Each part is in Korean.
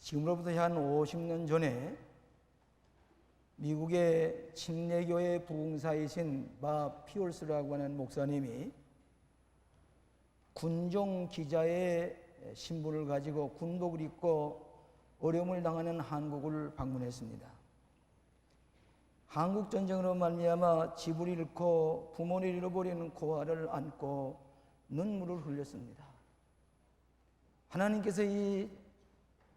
지금으로부터 한 50년 전에 미국의 침례교회 부흥사이신 마 피올스라고 하는 목사님이 군종 기자의 신분을 가지고 군복을 입고 어려움을 당하는 한국을 방문했습니다. 한국 전쟁으로 말미암아 집을 잃고 부모를 잃어버리는 고아를 안고 눈물을 흘렸습니다. 하나님께서 이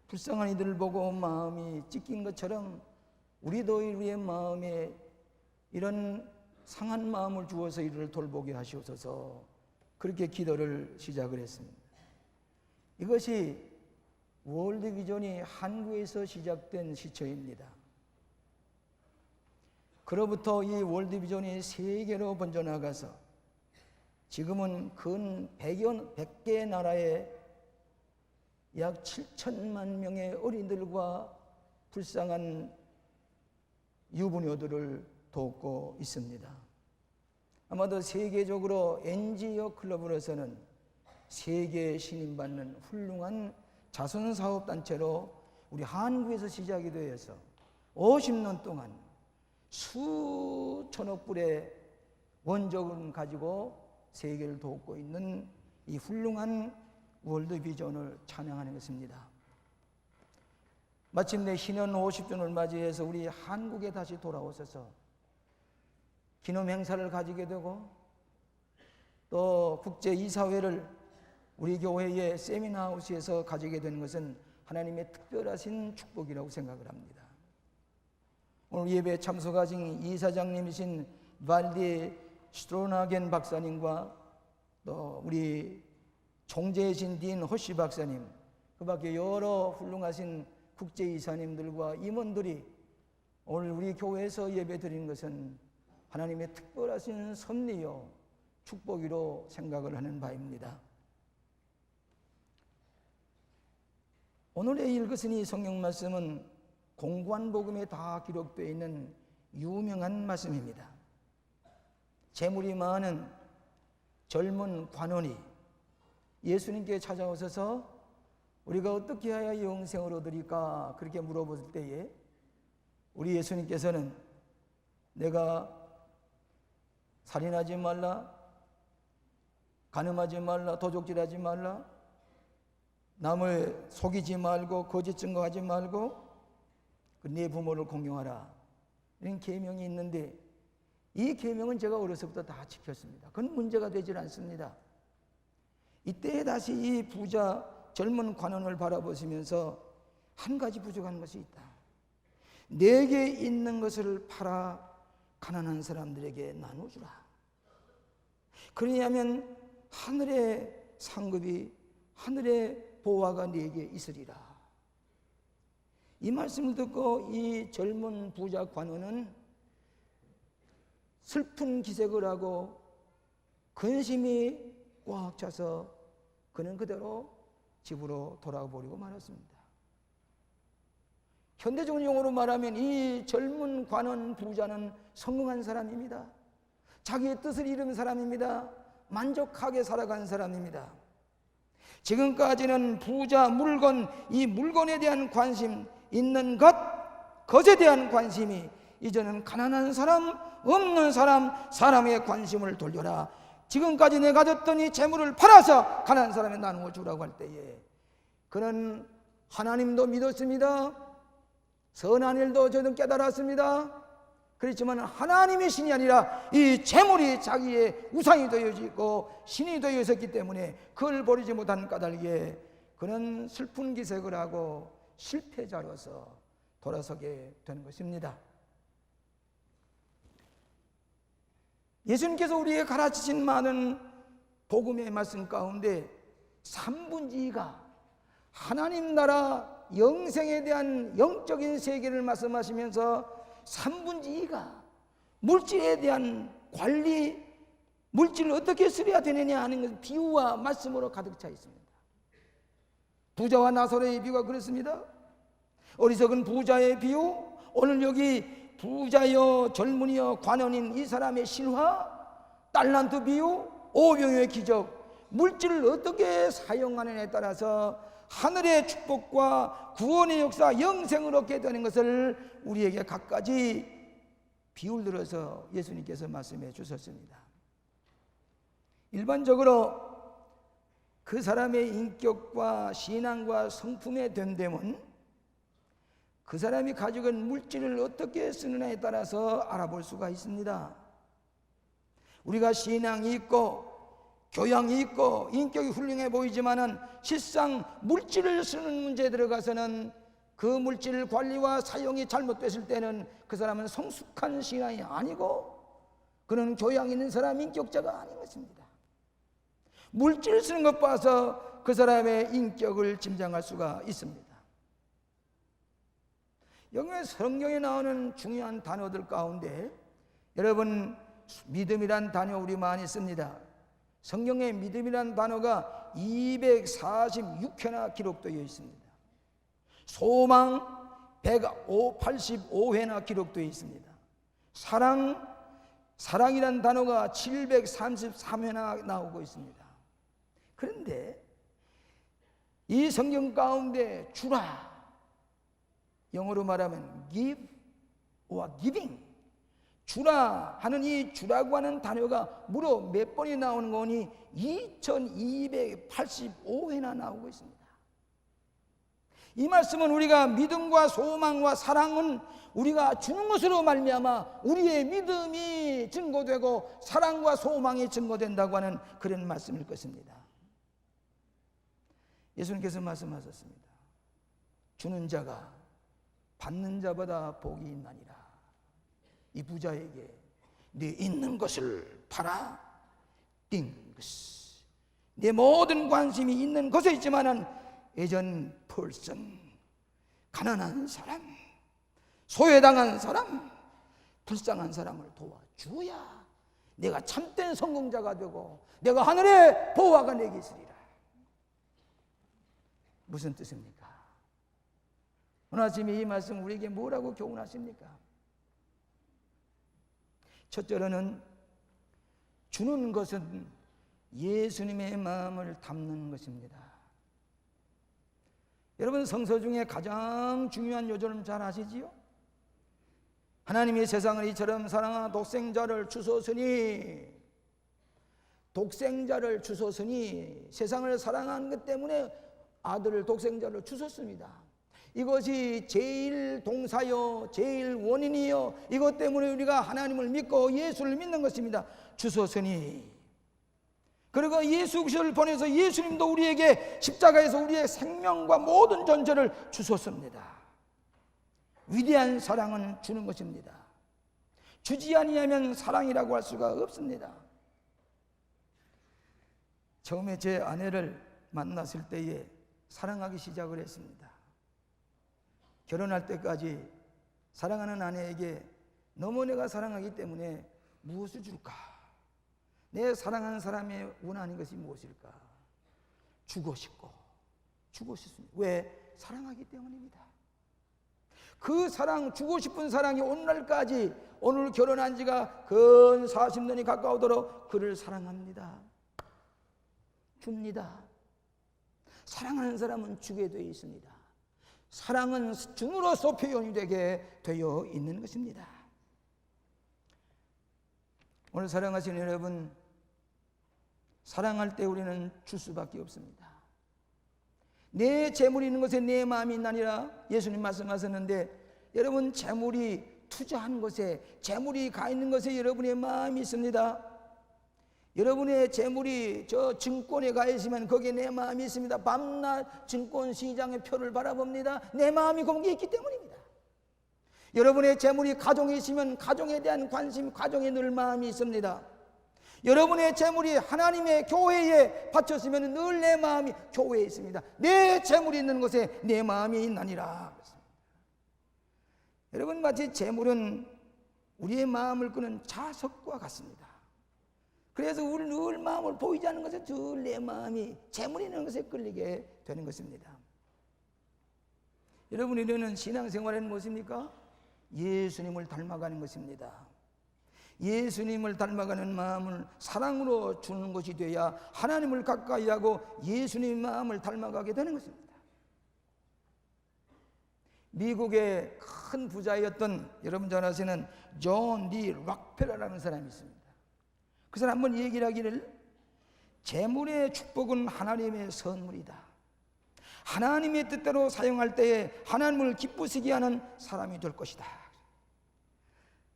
불쌍한 이들을 보고 마음이 찢긴 것처럼 우리도 우리의 마음에 이런 상한 마음을 주어서 이를 돌보게 하시옵소서. 그렇게 기도를 시작을 했습니다. 이것이 월드비전이 한국에서 시작된 시초입니다. 그로부터 이 월드비전이 세계로 번져나가서 지금은 근 100개 나라에 약 7천만 명의 어린이들과 불쌍한 유부녀들을 돕고 있습니다. 아마도 세계적으로 NGO 클럽으로서는 세계 신임받는 훌륭한 자선사업단체로 우리 한국에서 시작이 되어서 50년 동안 수천억 불의 원적을 가지고 세계를 돕고 있는 이 훌륭한 월드비전을 찬양하는 것입니다. 마침내 신년 50주년을 맞이해서 우리 한국에 다시 돌아오셔서 기념 행사를 가지게 되고 또 국제이사회를 우리 교회의 세미나하우스에서 가지게 되는 것은 하나님의 특별하신 축복이라고 생각을 합니다. 오늘 예배에 참석하신 이사장님이신 발디 스트로나겐 박사님과 또 우리 총재이신 딘 허시 박사님, 그 밖에 여러 훌륭하신 국제이사님들과 임원들이 오늘 우리 교회에서 예배 드리는 것은 하나님의 특별하신 섭리요 축복이로 생각을 하는 바입니다. 오늘의 읽으신 이 성경 말씀은 공고한 복음에 다 기록되어 있는 유명한 말씀입니다. 재물이 많은 젊은 관원이 예수님께 찾아오셔서 우리가 어떻게 해야 영생을 얻으리까 그렇게 물어볼 때에 우리 예수님께서는 내가 살인하지 말라, 간음하지 말라, 도적질하지 말라, 남을 속이지 말고 거짓 증거하지 말고 네 부모를 공경하라, 이런 계명이 있는데 이 계명은 제가 어려서부터 다 지켰습니다. 그건 문제가 되질 않습니다. 이때 다시 이 부자 젊은 관원을 바라보시면서 한 가지 부족한 것이 있다. 내게 있는 것을 팔아 가난한 사람들에게 나눠주라. 그러냐면 하늘의 상급이, 하늘의 보화가 네게 있으리라. 이 말씀을 듣고 이 젊은 부자 관원은 슬픈 기색을 하고 근심이 꽉 차서 그는 그대로 집으로 돌아버리고 말았습니다. 현대적인 용어로 말하면 이 젊은 관원 부자는 성공한 사람입니다. 자기의 뜻을 이룬 사람입니다. 만족하게 살아간 사람입니다. 지금까지는 부자, 물건, 이 물건에 대한 관심 있는 것에 대한 관심이 이제는 가난한 사람, 없는 사람, 사람의 관심을 돌려라. 지금까지 내가 가졌던 이 재물을 팔아서 가난한 사람에 나누어 주라고 할 때에 그는 하나님도 믿었습니다. 선한 일도 저는 깨달았습니다. 그렇지만 하나님의 신이 아니라 이 재물이 자기의 우상이 되어지고 신이 되어 있었기 때문에 그걸 버리지 못한 까닭에 그는 슬픈 기색을 하고 실패자로서 돌아서게 되는 것입니다. 예수님께서 우리에게 가르치신 많은 복음의 말씀 가운데 3분의 2가 하나님 나라 영생에 대한 영적인 세계를 말씀하시면서 3분의 2가 물질에 대한 관리, 물질을 어떻게 쓰려야 되느냐 하는 것은 비유와 말씀으로 가득 차 있습니다. 부자와 나사로의 비유가 그렇습니다. 어리석은 부자의 비유, 오늘 여기 부자여 젊은이여 관원인 이 사람의 실화, 달란트 비유, 오병이의 기적, 물질을 어떻게 사용하느냐에 따라서 하늘의 축복과 구원의 역사, 영생을 얻게 되는 것을 우리에게 갖가지 비유를 들어서 예수님께서 말씀해 주셨습니다. 일반적으로 그 사람의 인격과 신앙과 성품의 됨됨은 그 사람이 가지고 있는 물질을 어떻게 쓰느냐에 따라서 알아볼 수가 있습니다. 우리가 신앙이 있고 교양이 있고 인격이 훌륭해 보이지만은 실상 물질을 쓰는 문제에 들어가서는 그 물질 관리와 사용이 잘못됐을 때는 그 사람은 성숙한 신앙이 아니고 그는 교양 있는 사람, 인격자가 아닌 것입니다. 물질을 쓰는 것 봐서 그 사람의 인격을 짐작할 수가 있습니다. 여기 성경에 나오는 중요한 단어들 가운데 여러분, 믿음이란 단어 우리 많이 씁니다. 성경에 믿음이란 단어가 246회나 기록되어 있습니다. 소망 185회나 기록되어 있습니다. 사랑이란 단어가 733회나 나오고 있습니다. 그런데 이 성경 가운데 주라, 영어로 말하면 give or giving, 주라 하는 이 주라고 하는 단어가 무려 몇 번이 나오는 거니 2285회나 나오고 있습니다. 이 말씀은 우리가 믿음과 소망과 사랑은 우리가 주는 것으로 말미암아 우리의 믿음이 증거되고 사랑과 소망이 증거된다고 하는 그런 말씀일 것입니다. 예수님께서 말씀하셨습니다. 주는 자가 받는 자보다 복이 있나니라. 이 부자에게 네 있는 것을 팔아 띵스, 내 모든 관심이 있는 것에 있지만은 예전 person, 가난한 사람, 소외당한 사람, 불쌍한 사람을 도와줘야 내가 참된 성공자가 되고 내가 하늘의 보화가 내게 있으리라. 무슨 뜻입니까? 오늘 아침에 이 말씀 우리에게 뭐라고 교훈하십니까? 첫째로는 주는 것은 예수님의 마음을 담는 것입니다. 여러분, 성서 중에 가장 중요한 요절을 잘 아시지요? 하나님이 세상을 이처럼 사랑하사 독생자를 주셨으니 세상을 사랑하는 것 때문에 아들을 독생자를 주셨습니다. 이것이 제일 동사요, 제일 원인이요, 이것 때문에 우리가 하나님을 믿고 예수를 믿는 것입니다. 주셨으니, 그리고 예수 그리스도를 보내서 예수님도 우리에게 십자가에서 우리의 생명과 모든 존재를 주셨습니다. 위대한 사랑은 주는 것입니다. 주지 아니하면 사랑이라고 할 수가 없습니다. 처음에 제 아내를 만났을 때에 사랑하기 시작을 했습니다. 결혼할 때까지 사랑하는 아내에게 너무 내가 사랑하기 때문에 무엇을 줄까? 내 사랑하는 사람의 원하는 것이 무엇일까? 주고 싶습니다. 왜? 사랑하기 때문입니다. 그 사랑, 주고 싶은 사랑이 오늘날까지, 오늘 결혼한 지가 근 40년이 가까우도록 그를 사랑합니다. 줍니다. 사랑하는 사람은 주게 되어 있습니다. 사랑은 줌으로써 표현이 되게 되어 있는 것입니다. 오늘 사랑하시는 여러분, 사랑할 때 우리는 줄 수밖에 없습니다. 내 재물이 있는 것에 내 마음이 있나니라 예수님 말씀하셨는데, 여러분, 재물이 투자한 것에, 재물이 가 있는 것에 여러분의 마음이 있습니다. 여러분의 재물이 저 증권에 가 있으면 거기에 내 마음이 있습니다. 밤낮 증권 시장의 표를 바라봅니다. 내 마음이 거기에 있기 때문입니다. 여러분의 재물이 가정에 있으면 가정에 대한 관심, 가정에 늘 마음이 있습니다. 여러분의 재물이 하나님의 교회에 바쳤으면 늘 내 마음이 교회에 있습니다. 내 재물이 있는 곳에 내 마음이 있나니라. 여러분, 마치 재물은 우리의 마음을 끄는 자석과 같습니다. 그래서 우리 늘 마음을 보이지 않는 것에 늘 내 마음이 재물이 있는 것에 끌리게 되는 것입니다. 여러분이 이러는 신앙생활에는 무엇입니까? 예수님을 닮아가는 것입니다. 예수님을 닮아가는 마음을 사랑으로 주는 것이 돼야 하나님을 가까이 하고 예수님의 마음을 닮아가게 되는 것입니다. 미국의 큰 부자였던 여러분 잘 아시는 존 리 록펠러라는 사람이 있습니다. 그 사람 한번 얘기를 하기를 재물의 축복은 하나님의 선물이다. 하나님의 뜻대로 사용할 때에 하나님을 기쁘시게 하는 사람이 될 것이다.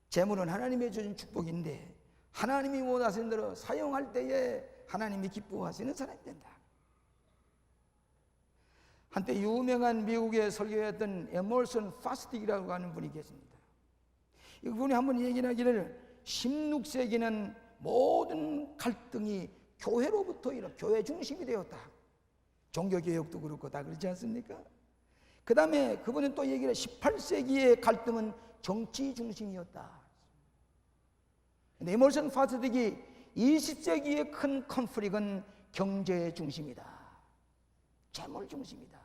재물은 하나님의 주신 축복인데 하나님이 원하시는 대로 사용할 때에 하나님이 기뻐하시는 사람이 된다. 한때 유명한 미국의 설교였던 에머슨 파스틱이라고 하는 분이 계십니다. 이분이 한번 얘기를 하기를 16세기는 모든 갈등이 교회로부터 교회 중심이 되었다. 종교개혁도 그렇고 다 그렇지 않습니까? 그 다음에 그분은 또 얘기를 18세기의 갈등은 정치 중심이었다. 에머슨 파스틱이 20세기의 큰 컨플릭은 경제 중심이다. 재물 중심이다.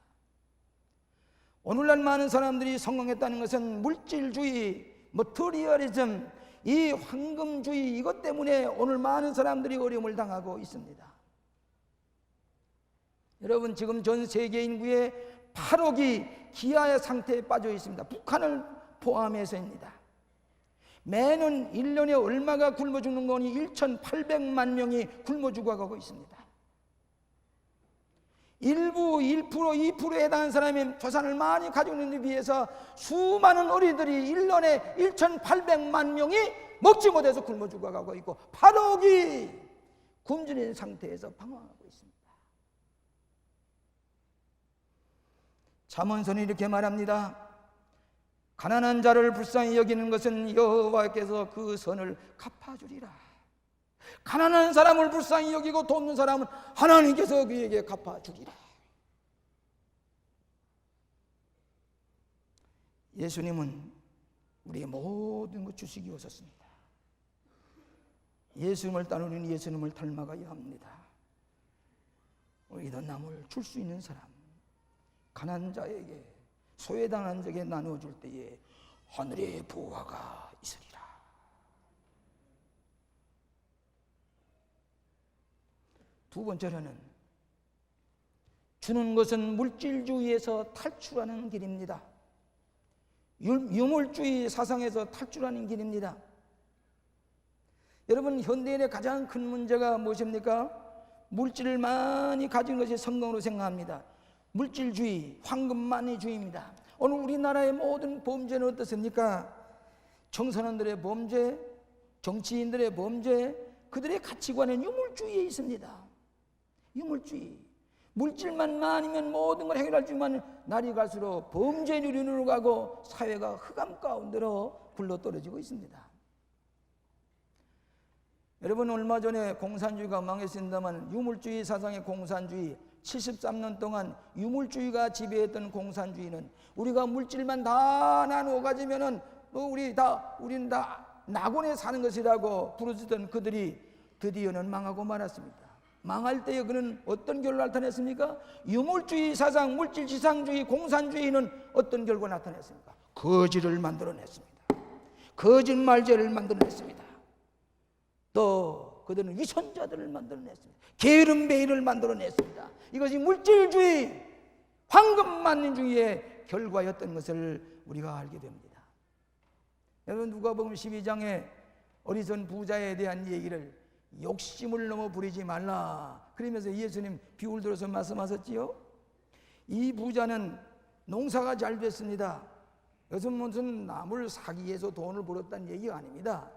오늘날 많은 사람들이 성공했다는 것은 물질주의, 머터리얼리즘, 이 황금주의 이것 때문에 오늘 많은 사람들이 어려움을 당하고 있습니다. 여러분 지금 전 세계 인구의 8억이 기아의 상태에 빠져 있습니다. 북한을 포함해서입니다. 매년 1년에 얼마가 굶어 죽는 거니 1,800만 명이 굶어 죽어가고 있습니다. 일부 1%, 2%에 해당하는 사람이 재산을 많이 가지고 있는 데 비해서 수많은 어린이들이 1년에 1,800만 명이 먹지 못해서 굶어 죽어가고 있고 8억이 굶주린 상태에서 방황하고 있습니다. 잠언서는 이렇게 말합니다. 가난한 자를 불쌍히 여기는 것은 여호와께서 그 선을 갚아주리라. 가난한 사람을 불쌍히 여기고 돕는 사람은 하나님께서 그에게 갚아주리라. 예수님은 우리의 모든 것 주시기 오셨습니다. 예수님을 따르는 예수님을 닮아가야 합니다. 우리도 남을 줄 수 있는 사람, 가난한 자에게 소외당한 자에게 나누어줄 때에 하늘의 보화가 있으리라. 두 번째로는 주는 것은 물질주의에서 탈출하는 길입니다. 유물주의 사상에서 탈출하는 길입니다. 여러분 현대인의 가장 큰 문제가 무엇입니까? 물질을 많이 가진 것이 성공으로 생각합니다. 물질주의, 황금만리주의입니다. 오늘 우리나라의 모든 범죄는 어떻습니까? 청소년들의 범죄, 정치인들의 범죄, 그들의 가치관은 유물주의에 있습니다. 유물주의. 물질만 많으면 모든 걸 해결할 줄만 날이 갈수록 범죄 누리로 가고 사회가 흑암 가운데로 굴러떨어지고 있습니다. 여러분 얼마 전에 공산주의가 망했습니다만 유물주의 사상의 공산주의 73년 동안 유물주의가 지배했던 공산주의는 우리가 물질만 다 나누어 가지면은 우리는 다 낙원에 사는 것이라고 부르짖던 그들이 드디어는 망하고 말았습니다. 망할 때에 그는 어떤 결과를 나타냈습니까? 유물주의 사상, 물질지상주의, 공산주의는 어떤 결과를 나타냈습니까? 거지를 만들어냈습니다. 거짓말죄를 만들어냈습니다. 또 그들은 위선자들을 만들어냈습니다. 게으름뱅이를 만들어냈습니다. 이것이 물질주의, 황금만리주의의 결과였던 것을 우리가 알게 됩니다. 여러분 누가복음 12장에 어리석은 부자에 대한 얘기를 욕심을 너무 부리지 말라 그러면서 예수님 비유를 들어서 말씀하셨지요. 이 부자는 농사가 잘 됐습니다. 이것은 무슨 남을 사기 위해서 돈을 벌었다는 얘기가 아닙니다.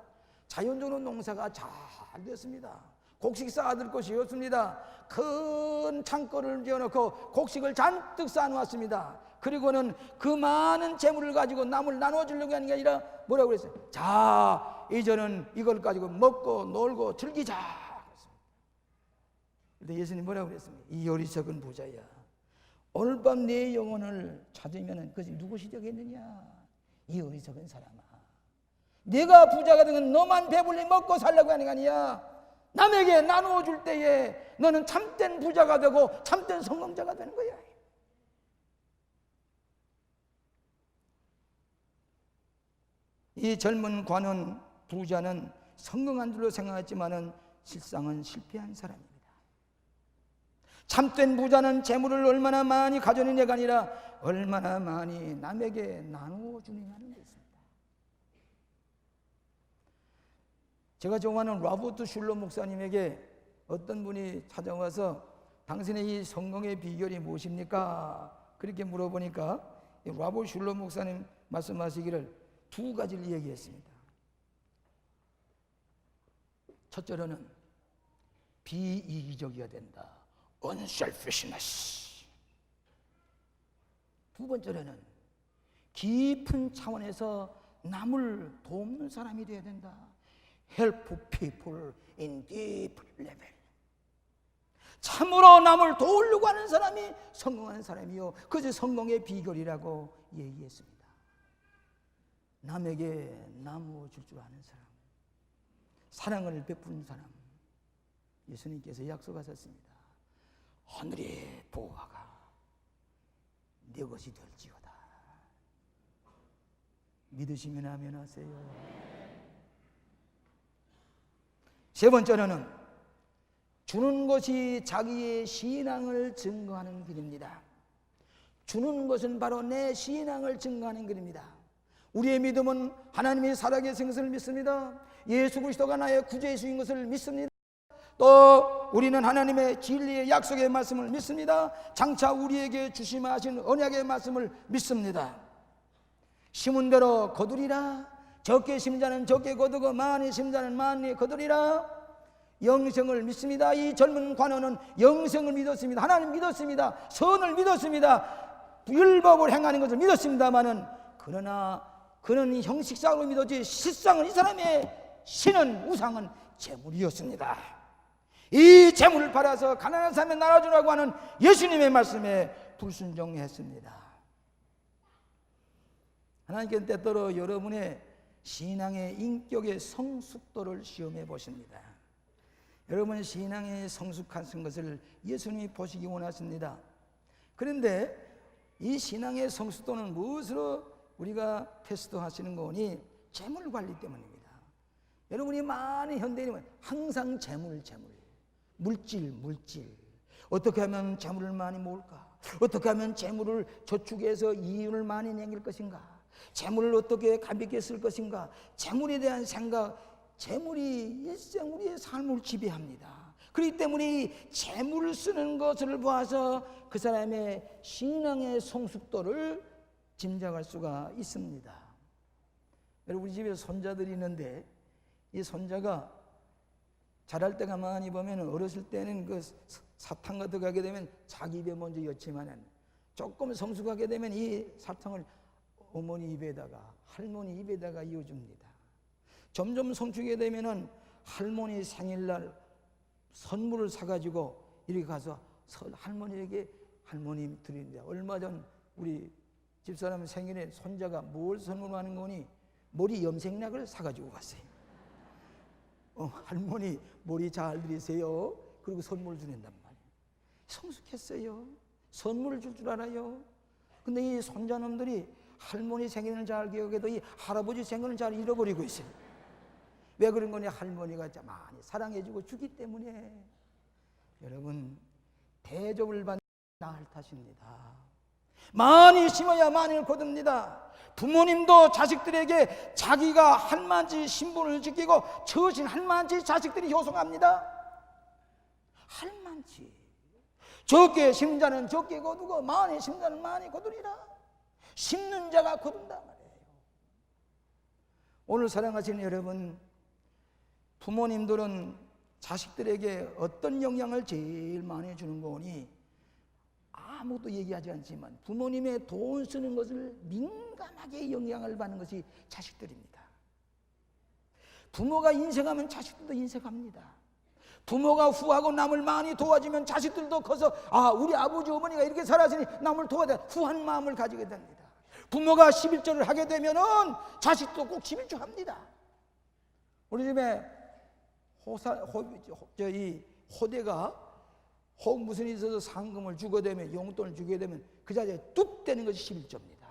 자연적으로 농사가 잘 됐습니다. 곡식 쌓아둘 것이 없습니다. 큰 창고를 지어놓고 곡식을 잔뜩 쌓아놓았습니다. 그리고는 그 많은 재물을 가지고 남을 나눠주려고 하는 게 아니라 뭐라고 그랬어요? 자, 이제는 이걸 가지고 먹고 놀고 즐기자. 그런데 예수님 뭐라고 그랬습니까? 이 어리석은 부자야, 오늘 밤 내 영혼을 찾으면 그것이 누구시 되겠느냐? 이 어리석은 사람아, 내가 부자가 된 건 너만 배불리 먹고 살려고 하는 게 아니야. 남에게 나누어 줄 때에 너는 참된 부자가 되고 참된 성공자가 되는 거야. 이 젊은 관원 부자는 성공한 줄로 생각했지만은 실상은 실패한 사람입니다. 참된 부자는 재물을 얼마나 많이 가져느냐가 아니라 얼마나 많이 남에게 나누어 주느냐는 것입니다. 제가 좋아하는 로버트 슐러 목사님에게 어떤 분이 찾아와서 당신의 이 성공의 비결이 무엇입니까? 그렇게 물어보니까 로버트 슐러 목사님 말씀하시기를 두 가지를 얘기했습니다. 첫째로는 비이기적이어야 된다. unselfishness. 두 번째로는 깊은 차원에서 남을 돕는 사람이 되어야 된다. help people in deep level. 참으로 남을 도우려고 하는 사람이 성공하는 사람이요, 그것이 성공의 비결이라고 얘기했습니다. 남에게 나누어 줄 줄 아는 사람, 사랑을 베푸는 사람. 예수님께서 약속하셨습니다. 하늘의 보화가 내 것이 될지어다. 믿으시면 아멘 하세요. 세 번째로는 주는 것이 자기의 신앙을 증거하는 길입니다. 주는 것은 바로 내 신앙을 증거하는 길입니다. 우리의 믿음은 하나님이 살아계신 것을 믿습니다. 예수 그리스도가 나의 구주이신 것을 믿습니다. 또 우리는 하나님의 진리의 약속의 말씀을 믿습니다. 장차 우리에게 주시마 하신 언약의 말씀을 믿습니다. 심은 대로 거두리라. 적게 심자는 적게 거두고 많이 심자는 많이 거두리라. 영생을 믿습니다. 이 젊은 관원은 영생을 믿었습니다. 하나님 믿었습니다. 선을 믿었습니다. 율법을 행하는 것을 믿었습니다마는 그러나 그는 형식상으로 믿었지 실상은 이 사람의 신은 우상은 재물이었습니다. 이 재물을 팔아서 가난한 사람에 나눠주라고 하는 예수님의 말씀에 불순종했습니다. 하나님께서 때때로 여러분의 신앙의 인격의 성숙도를 시험해 보십니다. 여러분의 신앙의 성숙한 것을 예수님이 보시기 원하십니다. 그런데 이 신앙의 성숙도는 무엇으로 우리가 테스트하시는 거니? 재물 관리 때문입니다. 여러분이 많은 현대인은 항상 재물, 물질. 어떻게 하면 재물을 많이 모을까? 어떻게 하면 재물을 저축해서 이윤을 많이 남길 것인가? 재물을 어떻게 가볍게 쓸 것인가? 재물에 대한 생각, 재물이 일생 우리의 삶을 지배합니다. 그렇기 때문에 이 재물을 쓰는 것을 보아서 그 사람의 신앙의 성숙도를 짐작할 수가 있습니다. 여러분, 우리 집에 손자들이 있는데 이 손자가 자랄 때가 많이 보면 어렸을 때는 그 사탕 들어가게 되면 자기 입에 먼저 였지만은 조금 성숙하게 되면 이 사탕을 어머니 입에다가 할머니 입에다가 이어줍니다. 점점 성숙하게 되면은 할머니 생일날 선물을 사가지고 이렇게 가서 할머니에게 할머님 드립니다. 얼마 전 우리 집사람 생일에 손자가 뭘 선물하는 거니? 머리 염색약을 사가지고 갔어요. 할머니 머리 잘 들이세요. 그리고 선물 주는단 말이에요. 성숙했어요. 선물을 줄 알아요. 근데 이 손자놈들이 할머니 생일은 잘 기억해도 이 할아버지 생일은 잘 잃어버리고 있어요. 왜 그런 거냐? 할머니가 많이 사랑해주고 주기 때문에. 여러분, 대접을 받는 나을 탓입니다. 많이 심어야 많이 거둡니다. 부모님도 자식들에게 자기가 할 만치 신분을 지키고 처신 할 만치 자식들이 효성합니다. 할 만치. 적게 심자는 적게 거두고 많이 심자는 많이 거두리라. 심는 자가 거둔다 말이에요. 오늘 사랑하시는 여러분, 부모님들은 자식들에게 어떤 영향을 제일 많이 주는 거니? 아무것도 얘기하지 않지만 부모님의 돈 쓰는 것을 민감하게 영향을 받는 것이 자식들입니다. 부모가 인색하면 자식들도 인색합니다. 부모가 후하고 남을 많이 도와주면 자식들도 커서 우리 아버지 어머니가 이렇게 살았으니 남을 도와야 후한 마음을 가지게 됩니다. 부모가 11조를 하게 되면은 자식도 꼭 11조 합니다. 우리 집에 호대가 혹 무슨 일이 있어서 상금을 주게 되면, 용돈을 주게 되면 그 자리에 뚝 떼는 것이 11조입니다.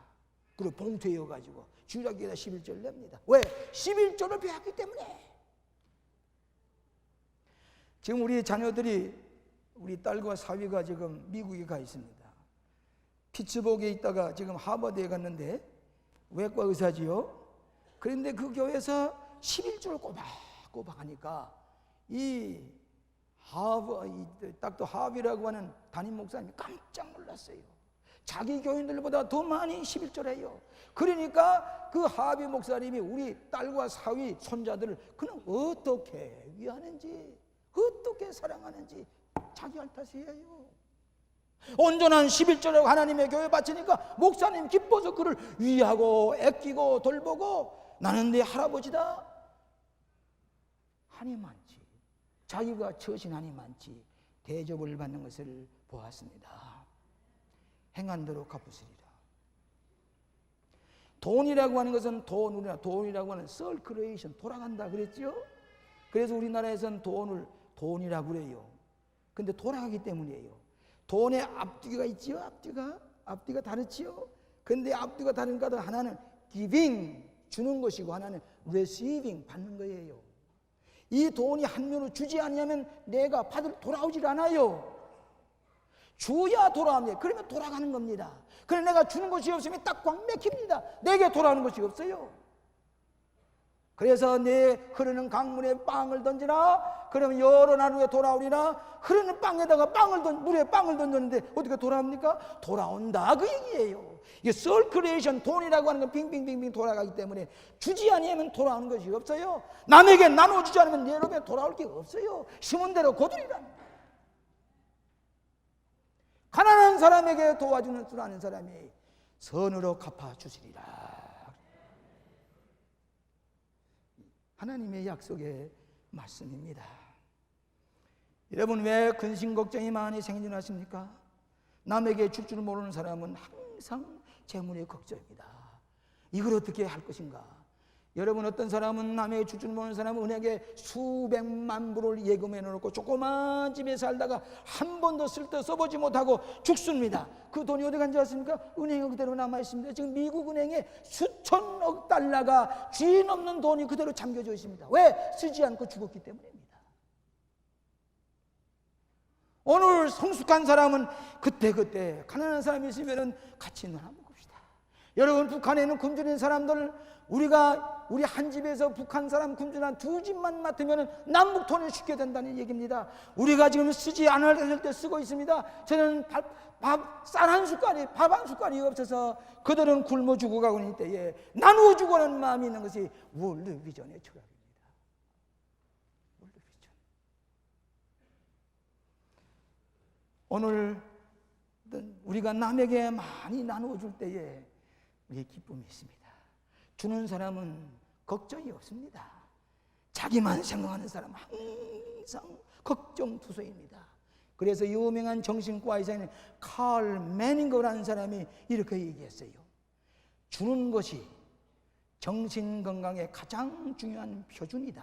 그리고 봉투에 이어가지고 주라기에다 11조를 냅니다. 왜? 11조를 배웠기 때문에. 지금 우리 자녀들이 우리 딸과 사위가 지금 미국에 가 있습니다. 피츠버그에 있다가 지금 하버드에 갔는데 외과 의사지요. 그런데 그 교회에서 11조를 꼬박꼬박 하니까 이 닥터 하비라고 하는 담임 목사님이 깜짝 놀랐어요. 자기 교인들보다 더 많이 11조를 해요. 그러니까 그 하비 목사님이 우리 딸과 사위 손자들을 그는 어떻게 위하는지, 어떻게 사랑하는지 자기 할 탓이에요. 온전한 11조라고 하나님의 교회 바치니까 목사님 기뻐서 그를 위하고 애끼고 돌보고, 나는 내 할아버지다, 한이 많지, 자기가 처신 한이 많지 대접을 받는 것을 보았습니다. 행한 대로 갚으시리라. 돈이라고 하는 것은 돈이라고 하는 서큘레이션, 돌아간다 그랬죠. 그래서 우리나라에서는 돈을 돈이라고 그래요. 근데 돌아가기 때문이에요. 돈에 앞뒤가 있지요. 앞뒤가 다르지요. 근데 앞뒤가 다른가도 하나는 giving, 주는 것이고 하나는 receiving, 받는 거예요. 이 돈이 한면으로 주지 않으면 내가 돌아오질 않아요. 주야 돌아옵니다. 그러면 돌아가는 겁니다. 그래 내가 주는 것이 없으면 딱 꽉 막힙니다. 내게 돌아오는 것이 없어요. 그래서 내 흐르는 강물에 빵을 던지라, 그러면 여러 날 후에 돌아오리라. 흐르는 빵에다가 물에 빵을 던졌는데 어떻게 돌아옵니까? 돌아온다, 그 얘기예요. 이게 서큘레이션, 돈이라고 하는 건 빙빙빙빙 돌아가기 때문에 주지 아니하면 돌아오는 것이 없어요. 남에게 나눠주지 않으면 내 몸에 돌아올 게 없어요. 심은 대로 거두리라. 가난한 사람에게 도와주는 줄 아는 사람이 선으로 갚아주시리라. 하나님의 약속의 말씀입니다. 여러분, 왜 근심 걱정이 많이 생겨나십니까? 남에게 줄 줄 모르는 사람은 항상 재물의 걱정입니다. 이걸 어떻게 할 것인가? 여러분, 어떤 사람은 남에게 줄 줄 모르는 사람은 은행에 수백만 불을 예금해 놓고 조그만 집에 살다가 한 번도 쓸 때 써보지 못하고 죽습니다. 그 돈이 어디 간지 아십니까? 은행에 그대로 남아있습니다. 지금 미국 은행에 수천억 달러가 주인 없는 돈이 그대로 잠겨져 있습니다. 왜? 쓰지 않고 죽었기 때문입니다. 오늘 성숙한 사람은 그때 가난한 사람이 있으면 같이 놀아 먹읍시다. 여러분, 북한에 있는 굶주린 사람들, 우리 한 집에서 북한 사람 굶주린 두 집만 맡으면 남북통일이 쉽게 된다는 얘기입니다. 우리가 지금 쓰지 않을 때 쓰고 있습니다. 저는 밥 한 숟갈이 없어서 그들은 굶어 죽어가고 있는 때에 나누어 주고는 마음이 있는 것이 월드 비전의 철학입니다. 월드 비전. 오늘 우리가 남에게 많이 나누어 줄 때에 우리의 기쁨이 있습니다. 주는 사람은 걱정이 없습니다. 자기만 생각하는 사람은 항상 걱정투성입니다. 그래서 유명한 정신과 의사인 칼 매닝거라는 사람이 이렇게 얘기했어요. 주는 것이 정신건강의 가장 중요한 표준이다.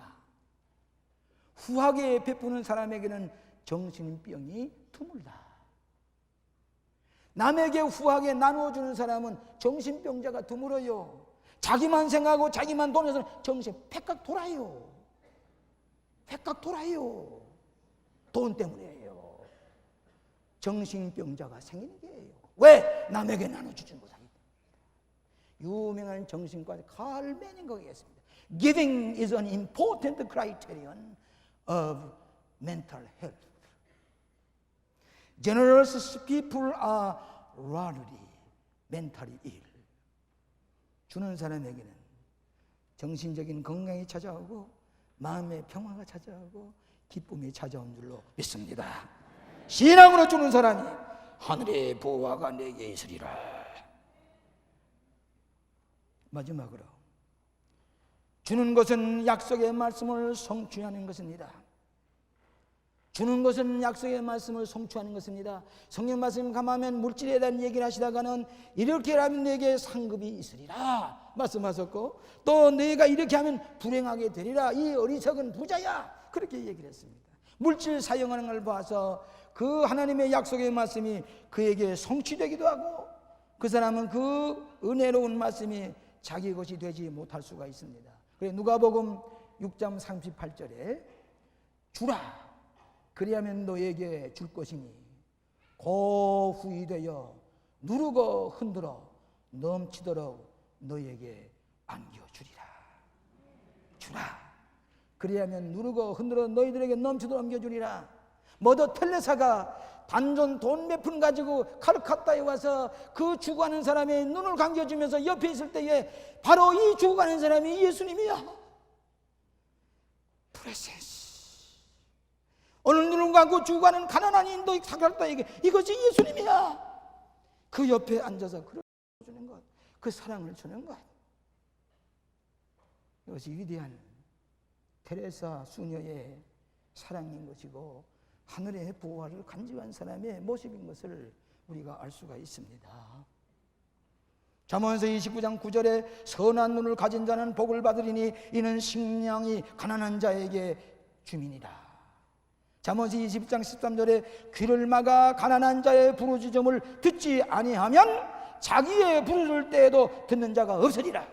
후하게 베푸는 사람에게는 정신병이 드물다. 남에게 후하게 나누어주는 사람은 정신병자가 드물어요. 자기만 생각하고 자기만 돈에서는 정신 폐각 돌아요. 돈 때문이에요. 정신병자가 생기는 게예요. 왜? 남에게 나눠주는 것이 아니기 때문입니다. 유명한 정신과 칼 매닝거가 있습니다. Giving is an important criterion of mental health. Generous people are rarely mentally ill. 주는 사람에게는 정신적인 건강이 찾아오고 마음의 평화가 찾아오고 기쁨이 찾아온 줄로 믿습니다. 신앙으로 주는 사람이 하늘의 보화가 내게 있으리라. 마지막으로, 주는 것은 약속의 말씀을 성취하는 것입니다. 주는 것은 약속의 말씀을 성취하는 것입니다. 성경 말씀 가만하면 물질에 대한 얘기를 하시다가는 이렇게 하면 내게 상급이 있으리라 말씀하셨고, 또 너희가 이렇게 하면 불행하게 되리라, 이 어리석은 부자야, 그렇게 얘기를 했습니다. 물질 사용하는 걸 봐서 그 하나님의 약속의 말씀이 그에게 성취되기도 하고, 그 사람은 그 은혜로운 말씀이 자기 것이 되지 못할 수가 있습니다. 그래서 누가복음 6장 38절에 주라 그리하면 너에게 줄 것이니 고후히 되어 누르고 흔들어 넘치도록 너에게 안겨주리라. 주라. 그리하면 누르고 흔들어 너희들에게 넘치도록 안겨주리라. 머더 텔레사가 단전 돈 몇 푼 가지고 칼카타에 와서 그 죽어가는 사람의 눈을 감겨주면서 옆에 있을 때에 바로 이 죽어가는 사람이 예수님이야. 프레센스. 오늘 눈을 감고 죽어가는 가난한 인도 칼카타에게 이것이 예수님이야. 그 옆에 앉아서 그려주는 것, 그 사랑을 주는 것, 이것이 위대한 테레사 수녀의 사랑인 것이고 하늘의 보화를 간직한 사람의 모습인 것을 우리가 알 수가 있습니다. 잠언서 29장 9절에 선한 눈을 가진 자는 복을 받으리니 이는 식량이 가난한 자에게 주민이다. 잠언서 20장 13절에 귀를 막아 가난한 자의 부르짖음을 듣지 아니하면 자기의 부르짖을 때에도 듣는 자가 없으리라.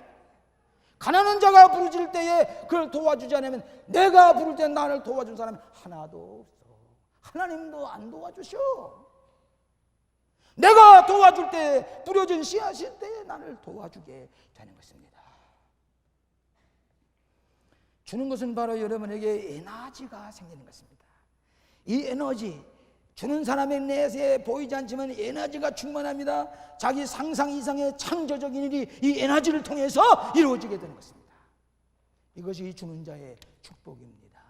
가난한 자가 부르짖을 때에 그를 도와주지 않으면 내가 부를 때 나를 도와준 사람이 하나도 없어. 하나님도 안 도와주셔. 내가 도와줄 때 뿌려진 씨앗일 때에 나를 도와주게 되는 것입니다. 주는 것은 바로 여러분에게 에너지가 생기는 것입니다. 이 에너지, 주는 사람의 내세에 보이지 않지만 에너지가 충만합니다. 자기 상상 이상의 창조적인 일이 이 에너지를 통해서 이루어지게 되는 것입니다. 이것이 주는 자의 축복입니다.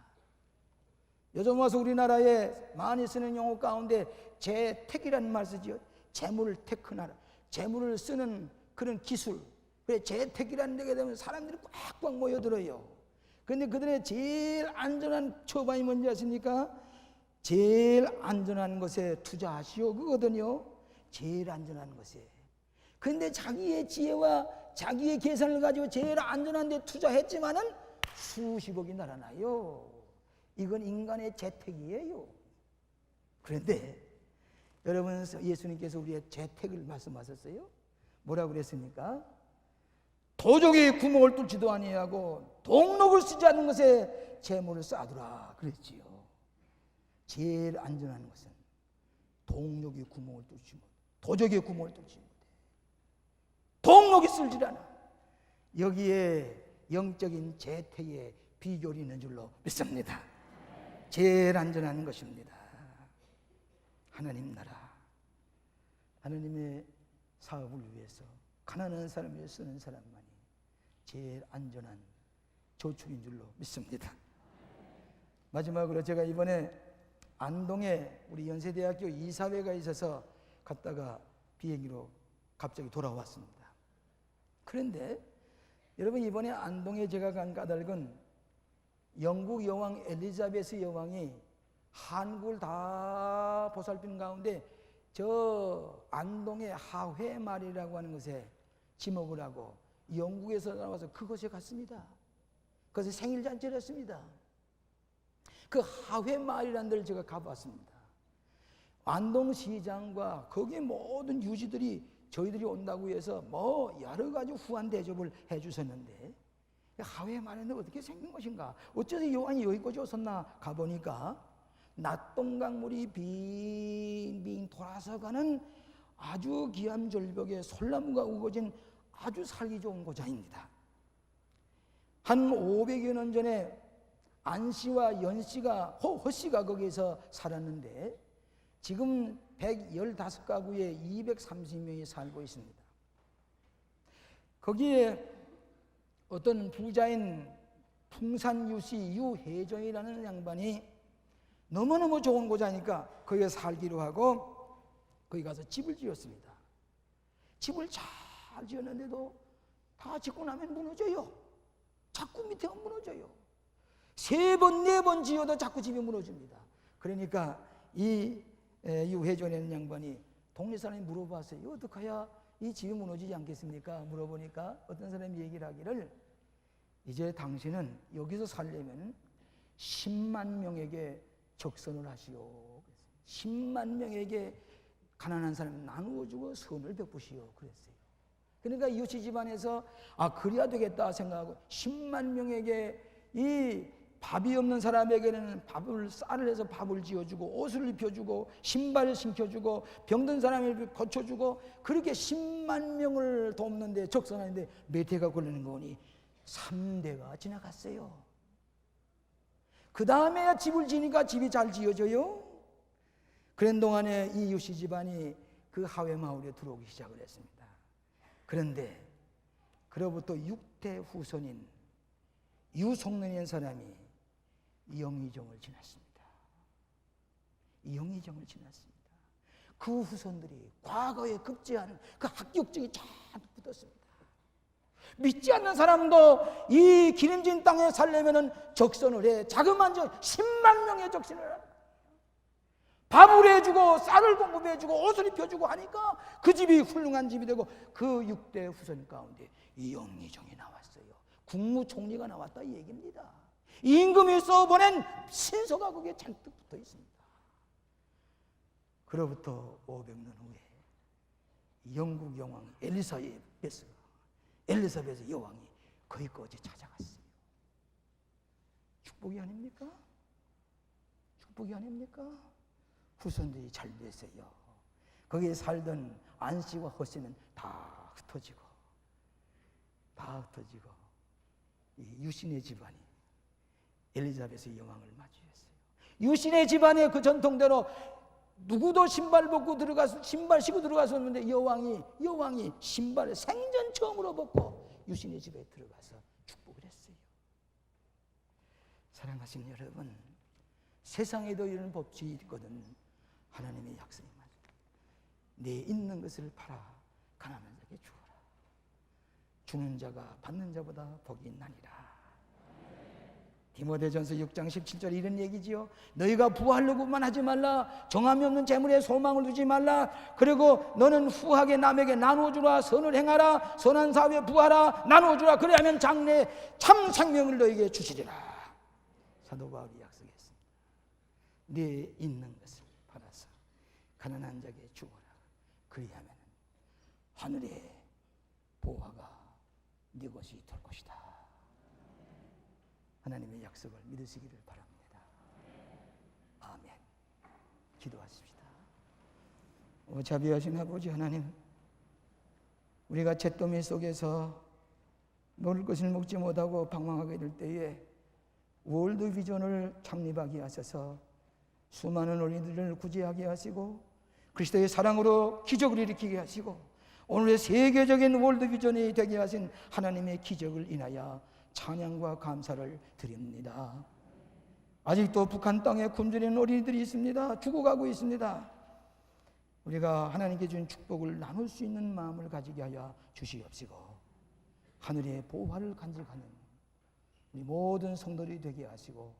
요즘 와서 우리나라에 많이 쓰는 용어 가운데 재택이라는 말 쓰지요. 재물을 테크나라, 재물을 쓰는 그런 기술. 그래, 재택이라는 데게 되면 사람들이 꽉꽉 모여들어요. 그런데 그들의 제일 안전한 처방이 뭔지 아십니까? 제일 안전한 것에 투자하시오 그거거든요. 제일 안전한 것에. 그런데 자기의 지혜와 자기의 계산을 가지고 제일 안전한 데 투자했지만은 수십억이 날아나요. 이건 인간의 재택이에요. 그런데 여러분, 예수님께서 우리의 재택을 말씀하셨어요. 뭐라고 그랬습니까? 도적이 구멍을 뚫지도 아니하고 동록을 쓰지 않는 것에 재물을 쌓아두라 그랬지요. 제일 안전한 것은 동록이 구멍을 뚫지 못, 도적이 구멍을 뚫지 못해. 동록이 쓸질 않아. 여기에 영적인 재택의 비결이 있는 줄로 믿습니다. 제일 안전한 것입니다. 하나님 나라, 하나님의 사업을 위해서 가난한 사람을 쓰는 사람만이 제일 안전한 저축인 줄로 믿습니다. 마지막으로 제가 이번에 안동에 우리 연세대학교 이사회가 있어서 갔다가 비행기로 갑자기 돌아왔습니다. 그런데 여러분, 이번에 안동에 제가 간 까닭은 영국 여왕 엘리자베스 여왕이 한국을 다 보살피는 가운데 저 안동의 하회말이라고 하는 것에 지목을 하고 영국에서 나와서 그곳에 갔습니다. 그것을 생일잔치를 했습니다. 그 하회마을이라는 데를 제가 가봤습니다. 안동시장과 거기에 모든 유지들이 저희들이 온다고 해서 뭐 여러 가지 후한 대접을 해주셨는데 하회마을은 어떻게 생긴 것인가? 어째서 여왕이 여기까지 왔었나? 가보니까 낙동강물이 빙빙 돌아서 가는 아주 기암절벽에 솔나무가 우거진 아주 살기 좋은 고장입니다. 한 500여 년 전에 안씨와 연씨가 허씨가 거기에서 살았는데 지금 115가구에 230명이 살고 있습니다. 거기에 어떤 부자인 풍산유씨 유혜정이라는 양반이 너무너무 좋은 고자니까 거기에 살기로 하고 거기 가서 집을 지었습니다. 집을 잘 지었는데도 다 짓고 나면 무너져요. 자꾸 밑에가 무너져요. 3번, 4번 지어도 자꾸 집이 무너집니다. 그러니까 이 유혜전이라는 양반이 동네 사람이 물어봤어요. 어떻게 해야 이 집이 무너지지 않겠습니까? 물어보니까 어떤 사람이 얘기를 하기를 이제 당신은 여기서 살려면 10만 명에게 적선을 하시오. 10만 명에게 가난한 사람 나누어주고 선을 베푸시오. 그랬어요. 그러니까 이웃이 집안에서 그래야 되겠다 생각하고 10만 명에게 이 밥이 없는 사람에게는 쌀을 해서 밥을 지어주고 옷을 입혀주고 신발을 신겨주고 병든 사람을 고쳐주고 그렇게 10만 명을 돕는데 적선하는데 몇 해가 걸리는 거니 3대가 지나갔어요. 그 다음에야 집을 지니까 집이 잘 지어져요. 그런 동안에 이 유씨 집안이 그 하회 마을에 들어오기 시작을 했습니다. 그런데 그로부터 6대 후손인 유송년이라는 사람이 영의정을 지났습니다. 영의정을 지났습니다. 그 후손들이 과거에 급제하는 그 합격증이 잔뜩 붙었습니다. 믿지 않는 사람도 이 기름진 땅에 살려면 적선을 해. 자그마한 10만 명의 적신을 합니다. 밥을 해주고 쌀을 공급해주고 옷을 입혀주고 하니까 그 집이 훌륭한 집이 되고 그 6대 후손 가운데 이 영의정이 나왔어요. 국무총리가 나왔다 이 얘기입니다. 임금이 써보낸 신서가 거기에 잔뜩 붙어 있습니다. 그로부터 500년 후에 영국 여왕 엘리사베스 여왕이 거기까지 찾아갔어요. 축복이 아닙니까? 축복이 아닙니까? 후손들이 잘 됐어요. 거기에 살던 안씨와 허씨는 다 흩어지고 이 유신의 집안이 엘리자베스 여왕을 맞이했어요. 유신의 집안의 그 전통대로 누구도 신발 신고 들어갔었는데 여왕이 신발을 생전 처음으로 벗고 유신의 집에 들어가서 축복을 했어요. 사랑하시는 여러분, 세상에도 이런 법칙이 있거든. 하나님의 약속이 맞아요. 내 있는 것을 팔아 가난한 자에게 주어라. 주는 자가 받는 자보다 복이 있나니라. 디모데전서 6장 17절에 이런 얘기지요. 너희가 부하려고만 하지 말라. 정함이 없는 재물에 소망을 두지 말라. 그리고 너는 후하게 남에게 나누어주라. 선을 행하라. 선한 사업에 부하라. 나누어주라. 그래야면 장래 참 생명을 너에게 주시리라. 사도 바울이 약속했습니다. 네 있는 것을 팔아서 가난한 자에게 주어라. 그리하면 하늘의 보화가 네 것이 될 것이다. 하나님의 약속을 믿으시기를 바랍니다. 아멘. 기도하십시다. 자비하신 아버지 하나님, 우리가 잿더미 속에서 먹을 것을 먹지 못하고 방황하게 될 때에 월드비전을 창립하게 하셔서 수많은 어린이들을 구제하게 하시고 그리스도의 사랑으로 기적을 일으키게 하시고 오늘의 세계적인 월드비전이 되게 하신 하나님의 기적을 인하여 찬양과 감사를 드립니다. 아직도 북한 땅에 굶주리는 어린이들이 있습니다. 죽어가고 있습니다. 우리가 하나님께 준 축복을 나눌 수 있는 마음을 가지게 하여 주시옵시고 하늘의 보화를 간직하는 우리 모든 성도들이 되게 하시고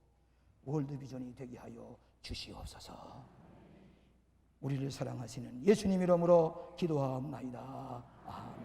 월드비전이 되게 하여 주시옵소서. 우리를 사랑하시는 예수님 이름으로 기도하옵나이다. 아멘.